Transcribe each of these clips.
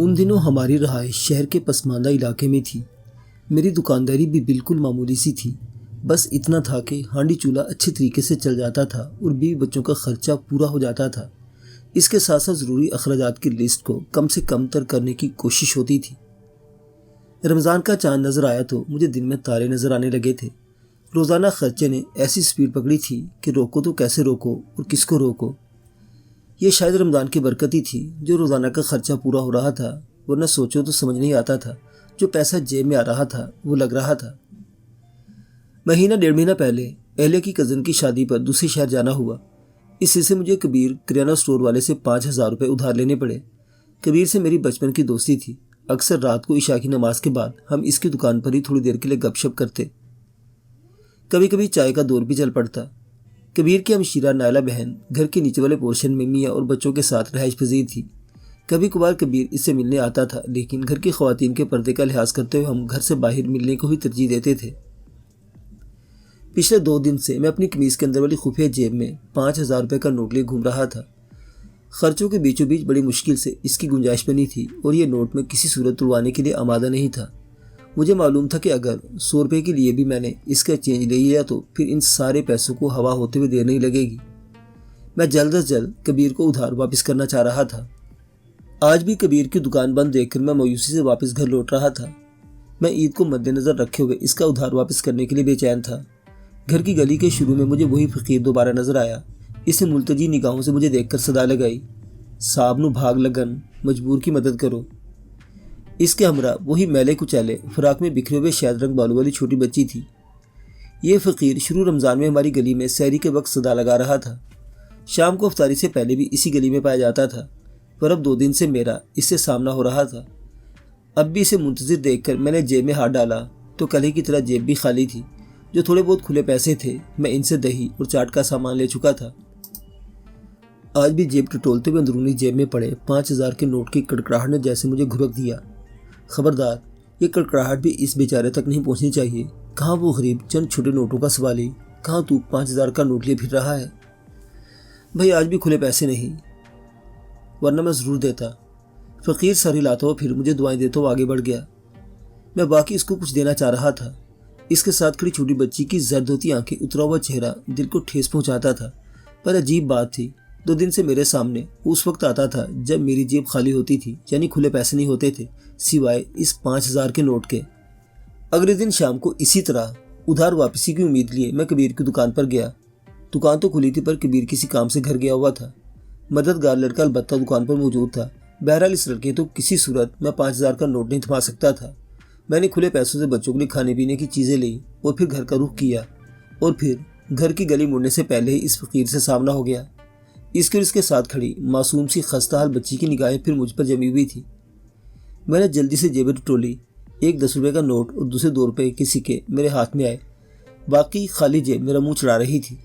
उन दिनों हमारी रहाइश शहर के पसमानदा इलाके में थी। मेरी दुकानदारी भी बिल्कुल मामूली सी थी। बस इतना था कि हांडी चूल्हा अच्छे तरीके से चल जाता था और बीवी बच्चों का खर्चा पूरा हो जाता था। इसके साथ साथ ज़रूरी अखराजात की लिस्ट को कम से कम तर करने की कोशिश होती थी। रमज़ान का चांद नज़र आया तो मुझे दिन में तारे नज़र आने लगे थे। रोज़ाना खर्चे ने ऐसी स्पीड पकड़ी थी कि रोको तो कैसे रोको और किसको रोको। ये शायद रमज़ान की बरकत ही थी जो रोज़ाना का खर्चा पूरा हो रहा था, वरना सोचो तो समझ नहीं आता था। जो पैसा जेब में आ रहा था वो लग रहा था। महीना डेढ़ महीना पहले एहलिया की कज़न की शादी पर दूसरे शहर जाना हुआ। इससे मुझे कबीर किराना स्टोर वाले से 5,000 रुपये उधार लेने पड़े। कबीर से मेरी बचपन की दोस्ती थी। अक्सर रात को इशा की नमाज के बाद हम इसकी दुकान पर ही थोड़ी देर के लिए गपशप करते। कभी कभी चाय का दौर भी चल पड़ता। कबीर की हमशीरा नायला बहन घर के नीचे वाले पोर्शन में मियाँ और बच्चों के साथ रहायश पजीर थी। कभी कभार कबीर इससे मिलने आता था, लेकिन घर की ख़वातीन के पर्दे का लिहाज करते हुए हम घर से बाहर मिलने को ही तरजीह देते थे। पिछले 2 दिन से मैं अपनी कमीज़ के अंदर वाली खुफिया जेब में 5,000 रुपये का नोट लिए घूम रहा था। खर्चों के बीचों बीच बड़ी मुश्किल से इसकी गुंजाइश बनी थी और ये नोट में किसी सूरत तुड़वाने के लिए आमादा नहीं था। मुझे मालूम था कि अगर 100 रुपये के लिए भी मैंने इसका चेंज ले लिया तो फिर इन सारे पैसों को हवा होते हुए देर नहीं लगेगी। मैं जल्द अज जल्द कबीर को उधार वापस करना चाह रहा था। आज भी कबीर की दुकान बंद देखकर मैं मायूसी से वापस घर लौट रहा था। मैं ईद को मद्देनज़र रखे हुए इसका उधार वापस करने के लिए बेचैन था। घर की गली के शुरू में मुझे वही फ़कीर दोबारा नजर आया। इसने मुल्तजी निगाहों से मुझे देखकर सदा लगाई, साहब नू भाग लगन, मजबूर की मदद करो। इसके हमरा वही मैले कुचैले फराक में बिखरे हुए शैद रंग बालों वाली छोटी बच्ची थी। ये फ़कीर शुरू रमज़ान में हमारी गली में सहरी के वक्त सदा लगा रहा था। शाम को अफ्तारी से पहले भी इसी गली में पाया जाता था, पर अब 2 दिन से मेरा इससे सामना हो रहा था। अब भी इसे मुंतज़िर देखकर मैंने जेब में हाथ डाला तो कल ही की तरह जेब भी खाली थी। जो थोड़े बहुत खुले पैसे थे मैं इनसे दही और चाट का सामान ले चुका था। आज भी जेब टटोलते हुए अंदरूनी जेब में पड़े 5,000 के नोट की कड़कड़ाहट ने जैसे मुझे घुरक दिया। खबरदार, ये कड़कड़ाहट भी इस बेचारे तक नहीं पहुंचनी चाहिए। कहाँ वो गरीब चंद छोटे नोटों का सवाली, कहाँ तू 5,000 का नोट लिए फिर रहा है। भाई आज भी खुले पैसे नहीं, वरना मैं ज़रूर देता। फ़कीर सर हिलाता हुआ फिर मुझे दुआएं देता हुआ आगे बढ़ गया। मैं बाकी इसको कुछ देना चाह रहा था। इसके साथ खड़ी छोटी बच्ची की जर्द होती आंखें, उतरा हुआ चेहरा दिल को ठेस पहुंचाता था। पर अजीब बात थी, 2 दिन से मेरे सामने उस वक्त आता था जब मेरी जेब खाली होती थी, यानी खुले पैसे नहीं होते थे सिवाय इस 5,000 के नोट के। अगले दिन शाम को इसी तरह उधार वापसी की उम्मीद लिए मैं कबीर की दुकान पर गया। दुकान तो खुली थी पर कबीर किसी काम से घर गया हुआ था। मददगार लड़का अलबत्ता दुकान पर मौजूद था। बहरहाल इस लड़के तो किसी सूरत मैं 5,000 का नोट नहीं थमा सकता था। मैंने खुले पैसों से बच्चों के लिए खाने पीने की चीज़ें ली और फिर घर का रुख किया और फिर घर की गली मुड़ने से पहले ही इस फ़कीर से सामना हो गया। इसके और इसके साथ खड़ी मासूम सी खस्ता हाल बच्ची की निगाहें फिर मुझ पर जमी हुई थी। मैंने जल्दी से जेबें टटोली। एक 10 रुपये का नोट और दूसरे 2 रुपये के सिक्के मेरे हाथ में आए। बाकी खाली जेब मेरा मुंह चढ़ा रही थी।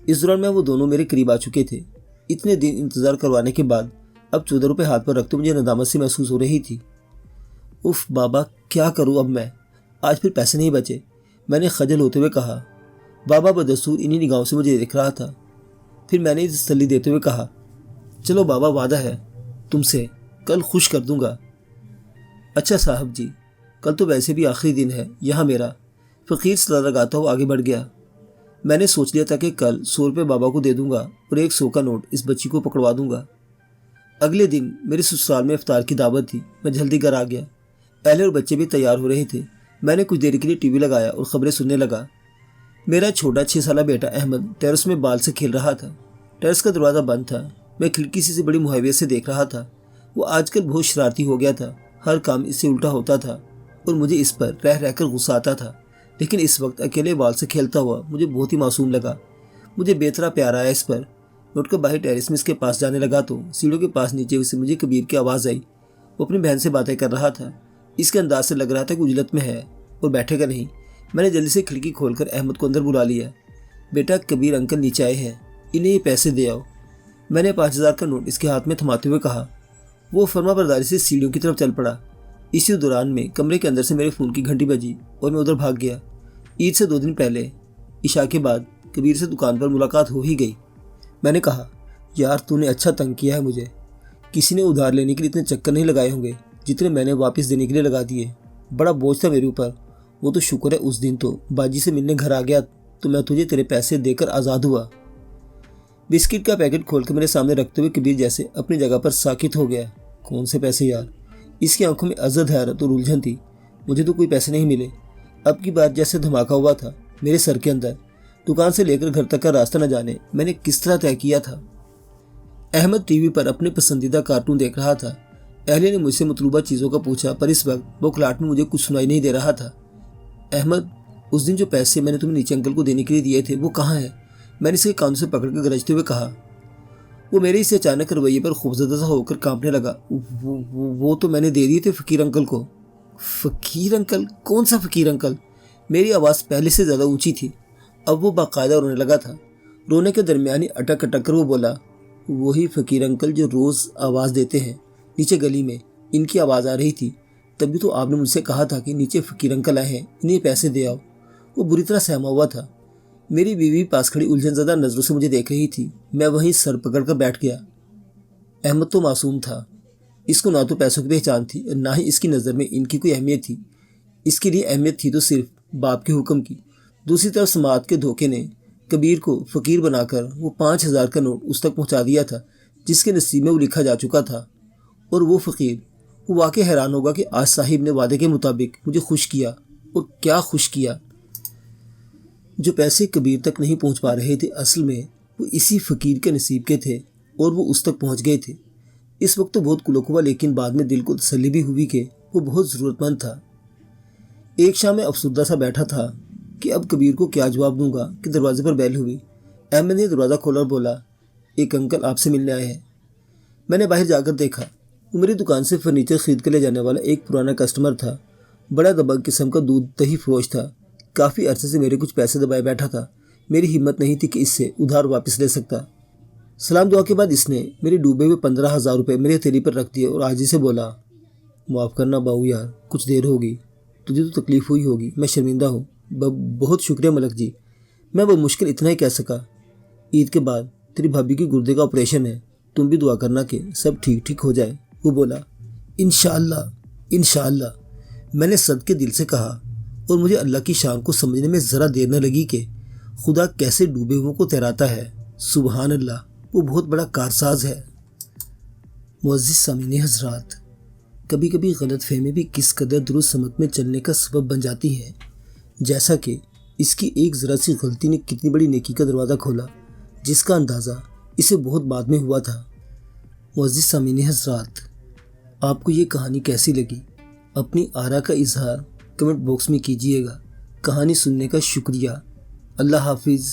इस दौरान मैं वो दोनों मेरे करीब आ चुके थे। इतने दिन इंतज़ार करवाने के बाद अब 14 रुपये हाथ पर रखते मुझे नदामत सी महसूस हो रही थी। उफ बाबा, क्या करूँ अब मैं, आज फिर पैसे नहीं बचे। मैंने खजल होते हुए कहा। बाबा बदस्तूर इन्हीं निगाहों से मुझे देख रहा था। फिर मैंने तसल्ली देते हुए कहा, चलो बाबा, वादा है तुमसे, कल खुश कर दूंगा। अच्छा साहब जी, कल तो वैसे भी आखिरी दिन है यहाँ मेरा। फ़कीर सलाह लगाता हुआ आगे बढ़ गया। मैंने सोच लिया था कि कल 100 रुपये बाबा को दे दूंगा और एक 100 का नोट इस बच्ची को पकड़वा दूंगा। अगले दिन मेरे ससुराल में इफ्तार की दावत थी। मैं जल्दी घर आ गया। अहले और बच्चे भी तैयार हो रहे थे। मैंने कुछ देर के लिए टीवी लगाया और ख़बरें सुनने लगा। मेरा छोटा 6 साला बेटा अहमद टेरेस में बाल से खेल रहा था। टेरेस का दरवाज़ा बंद था। मैं खिड़की से बड़ी मुहैवियत से देख रहा था। वो आजकल बहुत शरारती हो गया था। हर काम इससे उल्टा होता था और मुझे इस पर रह रहकर गुस्सा आता था। लेकिन इस वक्त अकेले बाल से खेलता हुआ मुझे बहुत ही मासूम लगा। मुझे बेतरा प्यार आया इस पर। मैं उठकर बाहर टेरेस में इसके पास जाने लगा तो सीढ़ियों के पास नीचे से मुझे कबीर की आवाज़ आई। वो अपनी बहन से बातें कर रहा था। इसके अंदाज से लग रहा था कि उजलत में है और बैठेगा नहीं। मैंने जल्दी से खिड़की खोलकर अहमद को अंदर बुला लिया। बेटा, कबीर अंकल नीचे आए हैं, इन्हें ये पैसे दे आओ। मैंने 5,000 का नोट इसके हाथ में थमाते हुए कहा। वो फर्माबरदारी से सीढ़ियों की तरफ चल पड़ा। इसी दौरान में कमरे के अंदर से मेरे फ़ोन की घंटी बजी और मैं उधर भाग गया। ईद से 2 दिन पहले इशा के बाद कबीर से दुकान पर मुलाकात हो ही गई। मैंने कहा, यार तूने अच्छा तंग किया है मुझे। किसी ने उधार लेने के लिए इतने चक्कर नहीं लगाए होंगे। जितने मैंने वापस देने के लिए लगा दिए। बड़ा बोझ था मेरे ऊपर। वो तो शुक्र है उस दिन तो बाजी से मिलने घर आ गया तो मैं तुझे तेरे पैसे देकर आज़ाद हुआ। बिस्किट का पैकेट खोल के मेरे सामने रखते हुए कबीर जैसे अपनी जगह पर साकित हो गया। कौन से पैसे यार? इसकी आंखों में अजद हैरत और उलझन थी। मुझे तो कोई पैसे नहीं मिले। अब की बार जैसे धमाका हुआ था मेरे सर के अंदर। दुकान से लेकर घर तक का रास्ता न जाने मैंने किस तरह तय किया था। अहमद टीवी पर अपने पसंदीदा कार्टून देख रहा था। अहलिया ने मुझसे मतलूबा चीज़ों का पूछा, पर इस वक्त बौखलाहट में मुझे कुछ सुनाई नहीं दे रहा था। अहमद, उस दिन जो पैसे मैंने तुम्हें नीचे अंकल को देने के लिए दिए थे वो कहाँ है? मैंने इसके कान से पकड़कर गरजते हुए कहा। वो मेरे इस अचानक रवैये पर खूबजदा सा होकर कांपने लगा। वो तो मैंने दे दिए थे फ़कीर अंकल को। फ़कीर अंकल? कौन सा फ़कीर अंकल? मेरी आवाज़ पहले से ज़्यादा ऊंची थी। अब वो बाकायदा रोने लगा था। रोने के दरमियान ही अटक अटक कर वो बोला, वही फ़कीर अंकल जो रोज़ आवाज़ देते हैं नीचे गली में। इनकी आवाज़ आ रही थी तभी तो आपने मुझसे कहा था कि नीचे फ़कीर अंकल आए हैं, इन्हें पैसे दे आओ। वो बुरी तरह सहमा हुआ था। मेरी बीवी पास खड़ी उलझनज़दा नज़रों से मुझे देख रही थी। मैं वहीं सर पकड़कर बैठ गया। अहमद तो मासूम था। इसको ना तो पैसों की पहचान थी और ना ही इसकी नज़र में इनकी कोई अहमियत थी। इसके लिए अहमियत थी तो सिर्फ बाप के हुक्म की। दूसरी तरफ समात के धोखे ने कबीर को फ़कीर बनाकर वो 5,000 का नोट उस तक पहुंचा दिया था जिसके नसीब में वो लिखा जा चुका था। और वो फ़कीर, वो वाकई हैरान होगा कि आज साहिब ने वादे के मुताबिक मुझे खुश किया। और क्या खुश किया। जो पैसे कबीर तक नहीं पहुंच पा रहे थे असल में वो इसी फ़कीर के नसीब के थे और वो उस तक पहुंच गए थे। इस वक्त तो बहुत कुलक हुआ, लेकिन बाद में दिल को तसल्ली भी हुई कि वो बहुत ज़रूरतमंद था। एक शाम में अफसुर्दा सा बैठा था कि अब कबीर को क्या जवाब दूंगा कि दरवाजे पर बेल हुई। अहमद ने दरवाज़ा खोला और बोला, एक अंकल आपसे मिलने आए हैं। मैंने बाहर जाकर देखा। वो मेरी दुकान से फर्नीचर खरीद कर ले जाने वाला एक पुराना कस्टमर था। बड़ा दबंग किस्म का दूध दही फरोश था। काफ़ी अरसे से मेरे कुछ पैसे दबाए बैठा था। मेरी हिम्मत नहीं थी कि इससे उधार वापस ले सकता। सलाम दुआ के बाद इसने मेरे डूबे हुए 15,000 रुपये मेरे हथेली पर रख दिए और आजी से बोला, माफ़ करना बाबू यार, कुछ देर होगी, तुझे तो तकलीफ़ हुई होगी, मैं शर्मिंदा हूँ। बहुत शुक्रिया मलक जी। मैं वो मुश्किल इतना ही कह सका। ईद के बाद तेरी भाभी की गुर्दे का ऑपरेशन है, तुम भी दुआ करना कि सब ठीक ठीक हो जाए। वो बोला, इंशाअल्लाह इंशाअल्लाह। मैंने सदके दिल से कहा और मुझे अल्लाह की शान को समझने में ज़रा देर न लगी कि खुदा कैसे डूबे हुओं को तैराता है। सुबहान अल्लाह, वो बहुत बड़ा कारसाज है। मुअज़्ज़िज़ सामीन हज़रात, कभी कभी गलत फहमी भी किस कदर दुरुस्त समत में चलने का सबब बन जाती है। जैसा कि इसकी एक ज़रा सी गलती ने कितनी बड़ी नेकी का दरवाज़ा खोला, जिसका अंदाज़ा इसे बहुत बाद में हुआ था। मुअज़्ज़िज़ सामीन हज़रात, आपको ये कहानी कैसी लगी? अपनी आरा का इजहार कमेंट बॉक्स में कीजिएगा। कहानी सुनने का शुक्रिया। अल्लाह हाफिज़।